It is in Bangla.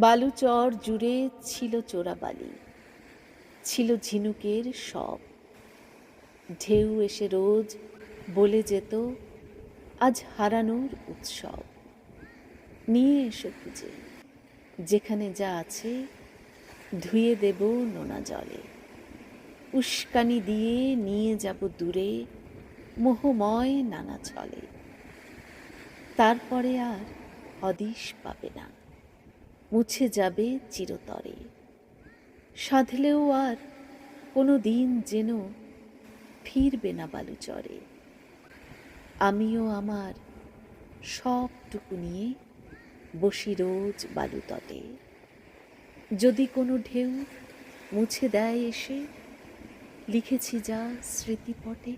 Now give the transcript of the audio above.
বালুচর জুড়ে ছিল চোরাবালি, ছিল ঝিনুকের সব। ঢেউ এসে রোজ বলে যেত, আজ হারানোর উৎসব। নিয়ে এসো খুঁজে, যেখানে যা আছে ধুয়ে দেব নোনা জলে। উস্কানি দিয়ে নিয়ে যাব দূরে মোহময় নানা ছলে। তারপরে আর হদিশ পাবে না, মুছে যাবে চিরতরে। সাধলেও আর কোনো দিন যেন ফিরবে না বালুচরে। আমিও আমার সবটুকু নিয়ে বসি রোজ বালুতটে। যদি কোনো ঢেউ মুছে দেয় এসে, লিখেছি যা স্মৃতিপটে।